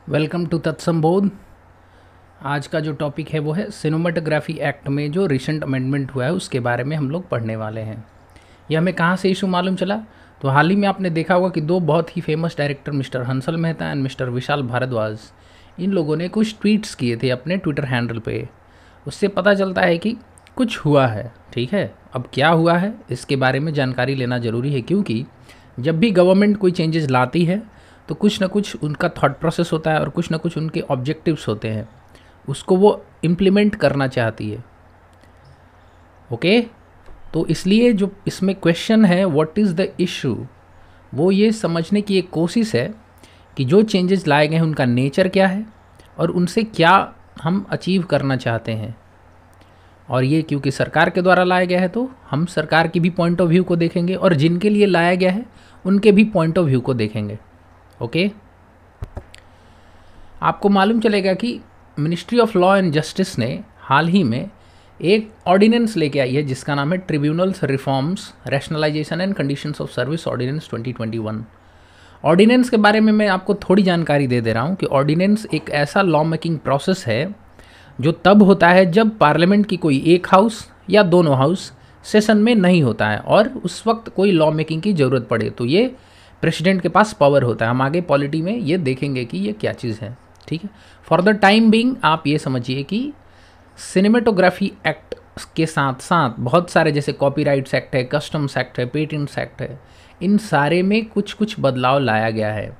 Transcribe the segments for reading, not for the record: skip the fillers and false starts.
Welcome to तत्संबोध। आज का जो टॉपिक है वो है सिनेमेटोग्राफी एक्ट में जो रिसेंट अमेंडमेंट हुआ है उसके बारे में हम लोग पढ़ने वाले हैं। ये हमें कहाँ से इशू मालूम चला? तो हाल ही में आपने देखा होगा कि दो बहुत ही famous director mister Hansal Mehta and mister Vishal Bhardwaj, इन लोगों ने कुछ ट्वीट्स किए थे अपने ट्विटर हैंडल पे। उससे पता चलता है कि कुछ हुआ है। ठीक है, अब क्या हुआ है इसके बारे में जानकारी लेना ज़रूरी है, क्योंकि जब भी गवर्नमेंट कोई चेंजेस लाती है तो कुछ ना कुछ उनका थॉट प्रोसेस होता है और कुछ ना कुछ उनके ऑब्जेक्टिव्स होते हैं, उसको वो इम्प्लीमेंट करना चाहती है। ओके, तो इसलिए जो इसमें क्वेश्चन है व्हाट इज़ द इशू, वो ये समझने की एक कोशिश है कि जो चेंजेस लाए गए हैं उनका नेचर क्या है और उनसे क्या हम अचीव करना चाहते हैं। और ये क्योंकि सरकार के द्वारा लाया गया है तो हम सरकार की भी पॉइंट ऑफ व्यू को देखेंगे और जिनके लिए लाया गया है उनके भी पॉइंट ऑफ व्यू को देखेंगे। ओके, आपको मालूम चलेगा कि ministry of law and justice ने हाल ही में एक ऑर्डिनेंस लेके आई है जिसका नाम है tribunals reforms rationalisation and conditions of service ordinance 2021। Ordinance के बारे में मैं आपको थोड़ी जानकारी दे रहा हूँ कि ऑर्डिनेंस एक ऐसा लॉ मेकिंग प्रोसेस है जो तब होता है जब पार्लियामेंट की कोई एक हाउस या दोनों हाउस सेशन में नहीं होता है और उस वक्त कोई लॉ मेकिंग की ज़रूरत पड़े तो ये प्रेसिडेंट के पास पावर होता है। हम आगे पॉलिटी में ये देखेंगे कि ये क्या चीज़ है। ठीक है, फॉर द टाइम बीइंग आप ये समझिए कि सिनेमेटोग्राफी एक्ट के साथ साथ बहुत सारे जैसे कॉपीराइट्स एक्ट है, कस्टम्स एक्ट है, पेटेंट्स एक्ट है, इन सारे में कुछ कुछ बदलाव लाया गया है।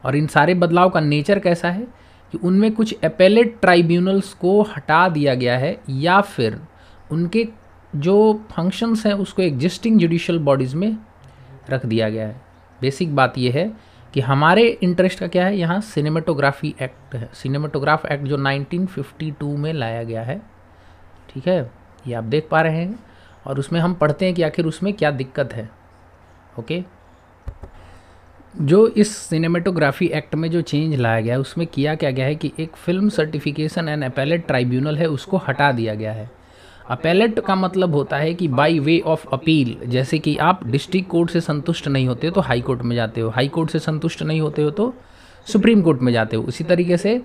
और इन सारे बदलाव का नेचर कैसा है कि उनमें कुछ एपेलेट ट्राइब्यूनल्स को हटा दिया गया है या फिर उनके जो फंक्शंस हैं उसको एग्जिस्टिंग जुडिशियल बॉडीज़ में रख दिया गया है। बेसिक बात यह है कि हमारे इंटरेस्ट का क्या है, यहाँ सिनेमेटोग्राफी एक्ट है, सिनेमेटोग्राफ एक्ट जो 1952 में लाया गया है। ठीक है, ये आप देख पा रहे हैं और उसमें हम पढ़ते हैं कि आखिर उसमें क्या दिक्कत है। ओके, जो इस सिनेमेटोग्राफी एक्ट में जो चेंज लाया गया है उसमें किया क्या गया है कि एक film certification and appellate tribunal है उसको हटा दिया गया है। अपेलेट का मतलब होता है कि बाय वे ऑफ अपील, जैसे कि आप डिस्ट्रिक्ट कोर्ट से संतुष्ट नहीं होते हो तो हाई कोर्ट में जाते हो, हाई कोर्ट से संतुष्ट नहीं होते हो तो सुप्रीम कोर्ट में जाते हो। उसी तरीके से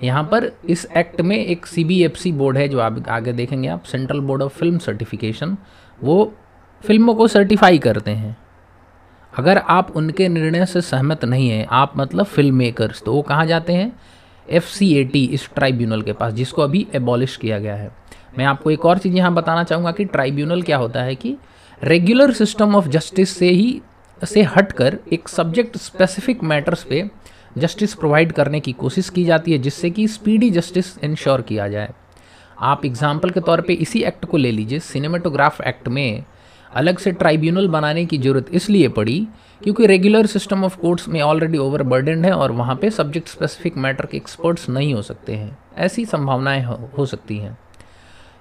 यहाँ पर इस एक्ट में एक CBFC बोर्ड है जो आप आगे देखेंगे, आप central board of film certification, वो फिल्मों को सर्टिफाई करते हैं। अगर आप उनके निर्णय से सहमत नहीं हैं, आप मतलब फिल्म मेकर्स, तो वो कहाँ जाते हैं? FCAT, इस ट्राइब्यूनल के पास, जिसको अभी एबॉलिश किया गया है। मैं आपको एक और चीज़ यहाँ बताना चाहूँगा कि ट्राइब्यूनल क्या होता है कि रेगुलर सिस्टम ऑफ जस्टिस से हटकर एक सब्जेक्ट स्पेसिफिक मैटर्स पे जस्टिस प्रोवाइड करने की कोशिश की जाती है जिससे कि स्पीडी जस्टिस इंश्योर किया जाए। आप एग्जाम्पल के तौर पे इसी एक्ट को ले लीजिए। सिनेमेटोग्राफ एक्ट में अलग से ट्राइब्यूनल बनाने की ज़रूरत इसलिए पड़ी क्योंकि रेगुलर सिस्टम ऑफ कोर्ट्स में ऑलरेडी ओवरबर्डन्ड है और वहाँ पे सब्जेक्ट स्पेसिफिक मैटर के एक्सपर्ट्स नहीं हो सकते हैं, ऐसी संभावनाएं हो सकती हैं।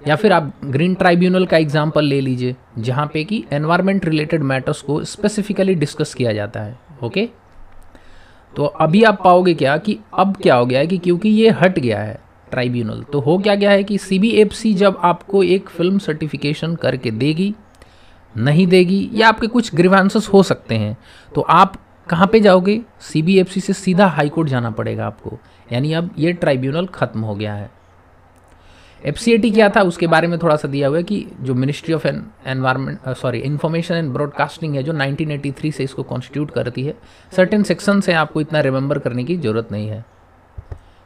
या फिर आप ग्रीन ट्राइब्यूनल का एग्जाम्पल ले लीजिए जहाँ पे कि एनवायरनमेंट रिलेटेड मैटर्स को स्पेसिफिकली डिस्कस किया जाता है। ओके, तो अभी आप पाओगे क्या कि अब क्या हो गया है कि क्योंकि ये हट गया है ट्राइब्यूनल, तो हो क्या गया है कि CBFC जब आपको एक फिल्म सर्टिफिकेशन करके देगी, नहीं देगी, या आपके कुछ ग्रीवांसेस हो सकते हैं, तो आप कहाँ पे जाओगे? CBFC से सीधा हाई कोर्ट जाना पड़ेगा आपको। यानी अब ये ट्राइब्यूनल ख़त्म हो गया है। FCAT क्या था उसके बारे में थोड़ा सा दिया हुआ है कि जो ministry of information and broadcasting है जो 1983 से इसको कॉन्स्टिट्यूट करती है। सर्टेन सेक्शन से आपको इतना रिमेंबर करने की ज़रूरत नहीं है।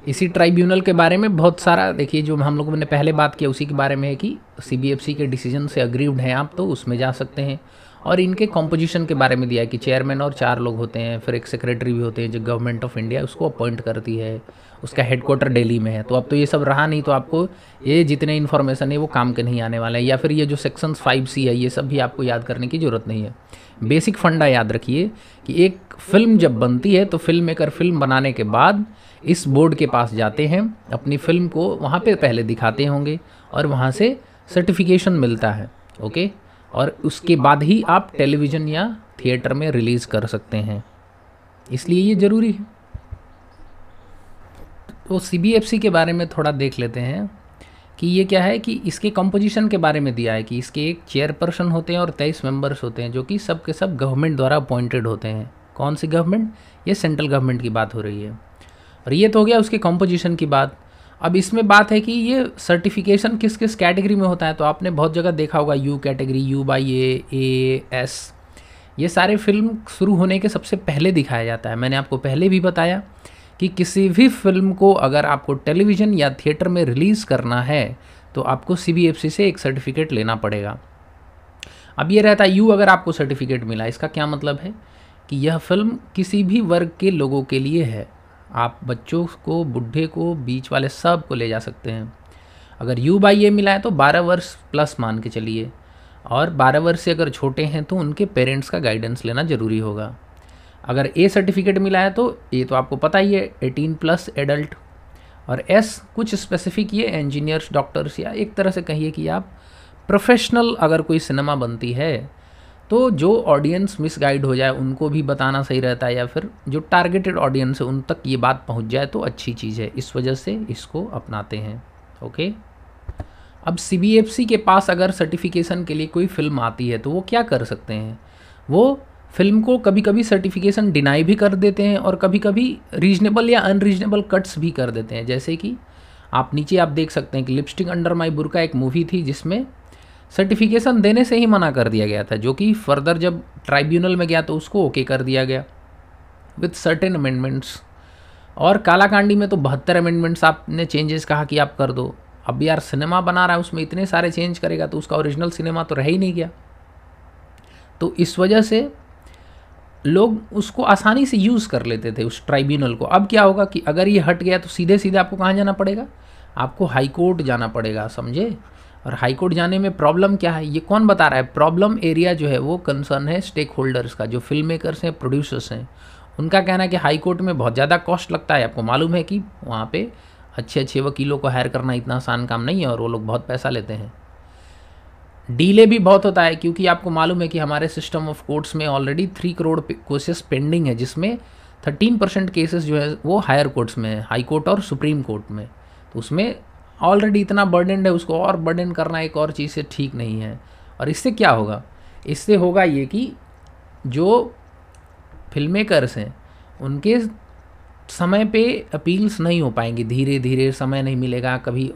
इसी ट्राइब्यूनल के बारे में बहुत सारा देखिए, जो हम लोगों ने पहले बात किया उसी के बारे में है कि CBFC के डिसीजन से अग्रीव्ड हैं आप तो उसमें जा सकते हैं। और इनके कॉम्पोजिशन के बारे में दिया है कि चेयरमैन और 4 लोग होते हैं, फिर एक सेक्रेटरी भी होते हैं जो गवर्नमेंट ऑफ इंडिया उसको अपॉइंट करती है, उसका हेडक्वार्टर दिल्ली में है। तो अब तो ये सब रहा नहीं, तो आपको ये जितने इन्फॉर्मेशन है वो काम के नहीं आने वाला है। या फिर ये जो सेक्शन 5C है ये सब भी आपको याद करने की ज़रूरत नहीं है। बेसिक फंडा याद रखिए कि एक फिल्म जब बनती है तो फिल्म मेकर फिल्म बनाने के बाद इस बोर्ड के पास जाते हैं, अपनी फिल्म को वहाँ पे पहले दिखाते होंगे और वहाँ से सर्टिफिकेशन मिलता है। ओके, और उसके बाद ही आप टेलीविज़न या थिएटर में रिलीज़ कर सकते हैं, इसलिए ये ज़रूरी है। तो CBFC के बारे में थोड़ा देख लेते हैं कि ये क्या है कि इसके कंपोजिशन के बारे में दिया है कि इसके एक चेयरपर्सन होते हैं और 23 मेंबर्स होते हैं जो कि सब के सब गवर्नमेंट द्वारा अपॉइंटेड होते हैं। कौन सी गवर्नमेंट? ये सेंट्रल गवर्नमेंट की बात हो रही है। और ये तो हो गया उसके कॉम्पोजिशन की बात। अब इसमें बात है कि ये सर्टिफिकेशन किस किस कैटेगरी में होता है। तो आपने बहुत जगह देखा होगा यू कैटेगरी, U/A, S, ये सारे फिल्म शुरू होने के सबसे पहले दिखाया जाता है। मैंने आपको पहले भी बताया कि किसी भी फिल्म को अगर आपको टेलीविज़न या थिएटर में रिलीज़ करना है तो आपको CBFC से एक सर्टिफिकेट लेना पड़ेगा। अब ये रहता है यू, अगर आपको सर्टिफिकेट मिला, इसका क्या मतलब है कि यह फिल्म किसी भी वर्ग के लोगों के लिए है। आप बच्चों को, बूढ़े को, बीच वाले सब को ले जा सकते हैं। अगर U/A मिला है तो 12 वर्ष प्लस मान के चलिए, और 12 वर्ष से अगर छोटे हैं तो उनके पेरेंट्स का गाइडेंस लेना ज़रूरी होगा। अगर A सर्टिफिकेट मिला है तो ये तो आपको पता ही है 18+ एडल्ट, और S कुछ स्पेसिफिक, ये इंजीनियर्स, डॉक्टर्स, या एक तरह से कहिए कि आप प्रोफेशनल अगर कोई सिनेमा बनती है तो जो ऑडियंस मिसगाइड हो जाए उनको भी बताना सही रहता है, या फिर जो टारगेटेड ऑडियंस है उन तक ये बात पहुंच जाए तो अच्छी चीज़ है। इस वजह से इसको अपनाते हैं। ओके, अब CBFC के पास अगर सर्टिफिकेशन के लिए कोई फिल्म आती है तो वो क्या कर सकते हैं, वो फिल्म को कभी कभी सर्टिफिकेशन डिनाई भी कर देते हैं और कभी कभी रीजनेबल या अनरीजनेबल कट्स भी कर देते हैं। जैसे कि आप नीचे आप देख सकते हैं कि लिपस्टिक अंडर माई बुर्का एक मूवी थी जिसमें सर्टिफिकेशन देने से ही मना कर दिया गया था, जो कि फर्दर जब ट्राइब्यूनल में गया तो उसको ओके कर दिया गया विथ सर्टेन अमेंडमेंट्स। और कालाकांडी में तो 72 अमेंडमेंट्स आपने चेंजेस कहा कि आप कर दो। अब यार सिनेमा बना रहा है, उसमें इतने सारे चेंज करेगा तो उसका ओरिजिनल सिनेमा तो रह ही नहीं गया। तो इस वजह से लोग उसको आसानी से यूज़ कर लेते थे उस ट्राइब्यूनल को। अब क्या होगा कि अगर ये हट गया तो सीधे सीधे आपको कहाँ जाना पड़ेगा, आपको हाई कोर्ट जाना पड़ेगा, समझे। और हाई कोर्ट जाने में प्रॉब्लम क्या है, ये कौन बता रहा है। प्रॉब्लम एरिया जो है वो कंसर्न है स्टेक होल्डर्स का, जो फिल्म मेकर्स हैं, प्रोड्यूसर्स हैं। उनका कहना है कि हाई कोर्ट में बहुत ज़्यादा कॉस्ट लगता है। आपको मालूम है कि वहाँ पे अच्छे अच्छे वकीलों को हायर करना इतना आसान काम नहीं है, और वो लोग बहुत पैसा लेते हैं। डीले भी बहुत होता है, क्योंकि आपको मालूम है कि हमारे सिस्टम ऑफ कोर्ट्स में ऑलरेडी 3 करोड़ केसेस पेंडिंग है, जिसमें 13% केसेस जो है वो हायर कोर्ट्स में है, हाई कोर्ट और सुप्रीम कोर्ट में। तो उसमें ऑलरेडी इतना बर्डन है, उसको और बर्डन करना एक और चीज़ से ठीक नहीं है। और इससे क्या होगा, इससे होगा ये कि जो फिल्म मेकर्स हैं उनके समय पे अपील्स नहीं हो पाएंगी, धीरे धीरे समय नहीं मिलेगा, कभी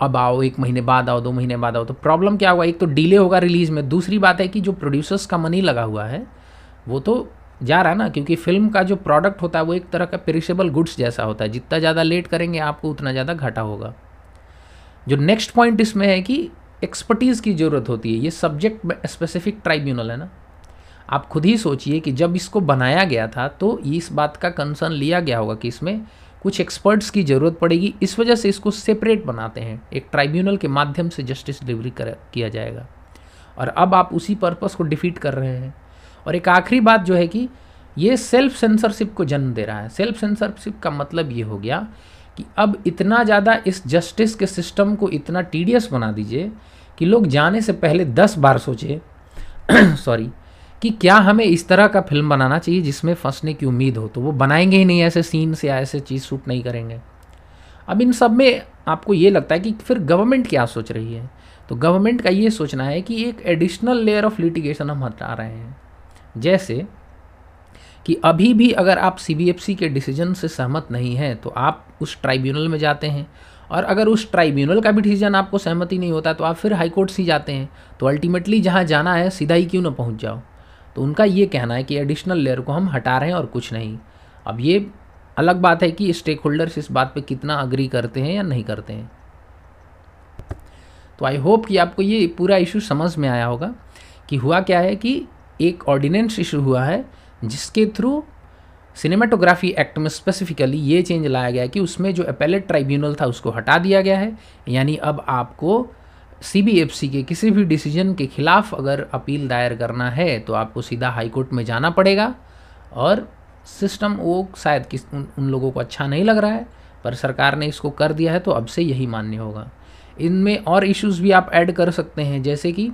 अब आओ, 1 महीने बाद आओ, 2 महीने बाद आओ। तो प्रॉब्लम क्या होगा, एक तो डिले होगा रिलीज़ में, दूसरी बात है कि जो प्रोड्यूसर्स का मनी लगा हुआ है वो तो जा रहा है ना, क्योंकि फिल्म का जो प्रोडक्ट होता है वो एक तरह का पेरिशेबल गुड्स जैसा होता है। जितना ज़्यादा लेट करेंगे आपको उतना ज़्यादा घाटा होगा। जो नेक्स्ट पॉइंट इसमें है कि एक्सपर्टीज़ की ज़रूरत होती है। ये सब्जेक्ट स्पेसिफिक ट्राइब्यूनल है ना। आप खुद ही सोचिए कि जब इसको बनाया गया था तो इस बात का कंसर्न लिया गया होगा कि इसमें कुछ एक्सपर्ट्स की ज़रूरत पड़ेगी। इस वजह से इसको सेपरेट बनाते हैं, एक ट्राइब्यूनल के माध्यम से जस्टिस डिलीवरी किया जाएगा। और अब आप उसी पर्पस को डिफीट कर रहे हैं। और एक आखिरी बात जो है कि ये सेल्फ सेंसरशिप को जन्म दे रहा है। सेल्फ सेंसरशिप का मतलब ये हो गया कि अब इतना ज़्यादा इस जस्टिस के सिस्टम को इतना टीडियस बना दीजिए कि लोग जाने से पहले 10 बार सोचे सॉरी, कि क्या हमें इस तरह का फिल्म बनाना चाहिए जिसमें फंसने की उम्मीद हो। तो वो बनाएंगे ही नहीं, ऐसे सीन से या ऐसे चीज़ शूट नहीं करेंगे। अब इन सब में आपको ये लगता है कि फिर गवर्नमेंट क्या सोच रही है। तो गवर्नमेंट का ये सोचना है कि एक एडिशनल लेयर ऑफ लिटिगेशन हम हटा रहे हैं। जैसे कि अभी भी अगर आप CBFC के डिसीजन से सहमत नहीं हैं तो आप उस ट्राइब्यूनल में जाते हैं, और अगर उस ट्राइब्यूनल का भी डिसीजन आपको सहमति नहीं होता तो आप फिर हाई कोर्ट ही जाते हैं। तो अल्टीमेटली जहाँ जाना है सीधा ही क्यों ना पहुँच जाओ। तो उनका ये कहना है कि एडिशनल लेयर को हम हटा रहे हैं और कुछ नहीं। अब ये अलग बात है कि स्टेक होल्डर्स इस बात पे कितना अग्री करते हैं या नहीं करते हैं। तो आई होप कि आपको ये पूरा इशू समझ में आया होगा कि हुआ क्या है कि एक ऑर्डिनेंस इशू हुआ है जिसके थ्रू सिनेमाटोग्राफी एक्ट में स्पेसिफिकली ये चेंज लाया गया है कि उसमें जो अपेलेट ट्राइब्यूनल था उसको हटा दिया गया है। यानी अब आपको CBFC के किसी भी डिसीजन के खिलाफ अगर अपील दायर करना है तो आपको सीधा हाई कोर्ट में जाना पड़ेगा। और सिस्टम वो शायद उन लोगों को अच्छा नहीं लग रहा है, पर सरकार ने इसको कर दिया है तो अब से यही मान्य होगा। इनमें और इश्यूज़ भी आप ऐड कर सकते हैं, जैसे कि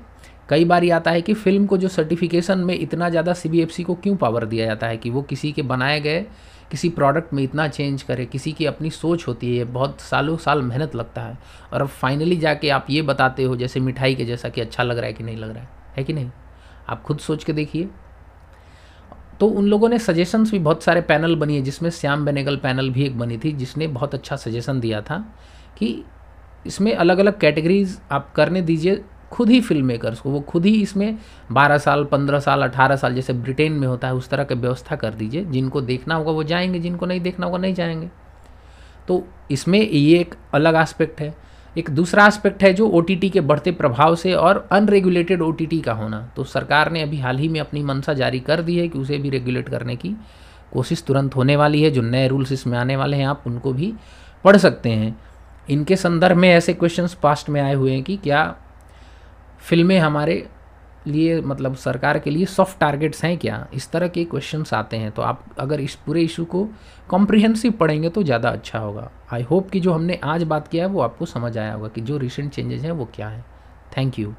कई बार ये आता है कि फ़िल्म को जो सर्टिफिकेशन में इतना ज़्यादा CBFC को क्यों पावर दिया जाता है कि वो किसी के बनाए गए किसी प्रोडक्ट में इतना चेंज करे। किसी की अपनी सोच होती है, बहुत सालों साल मेहनत लगता है, और अब फाइनली जाके आप ये बताते हो जैसे मिठाई के जैसा कि अच्छा लग रहा है कि नहीं लग रहा है कि नहीं। आप खुद सोच के देखिए। तो उन लोगों ने सजेशंस भी, बहुत सारे पैनल बनी है जिसमें श्याम बेनेगल पैनल भी एक बनी थी, जिसने बहुत अच्छा सजेशन दिया था कि इसमें अलग अलग कैटेगरीज आप करने दीजिए खुद ही फिल्म मेकर्स को, वो खुद ही इसमें 12 साल 15 साल 18 साल जैसे ब्रिटेन में होता है उस तरह की व्यवस्था कर दीजिए। जिनको देखना होगा वो जाएंगे, जिनको नहीं देखना होगा नहीं जाएंगे। तो इसमें ये एक अलग एस्पेक्ट है। एक दूसरा एस्पेक्ट है जो OTT के बढ़ते प्रभाव से और अनरेगुलेटेड OTT का होना। तो सरकार ने अभी हाल ही में अपनी मंशा जारी कर दी है कि उसे भी रेगुलेट करने की कोशिश तुरंत होने वाली है। जो नए रूल्स इसमें आने वाले हैं आप उनको भी पढ़ सकते हैं। इनके संदर्भ में ऐसे क्वेश्चंस पास्ट में आए हुए हैं कि क्या फिल्में हमारे लिए, मतलब सरकार के लिए सॉफ्ट टारगेट्स हैं क्या, इस तरह के क्वेश्चंस आते हैं। तो आप अगर इस पूरे इशू को कॉम्प्रिहेंसिव पढ़ेंगे तो ज़्यादा अच्छा होगा। आई होप कि जो हमने आज बात किया है वो आपको समझ आया होगा कि जो रिसेंट चेंजेस हैं वो क्या है। Thank you.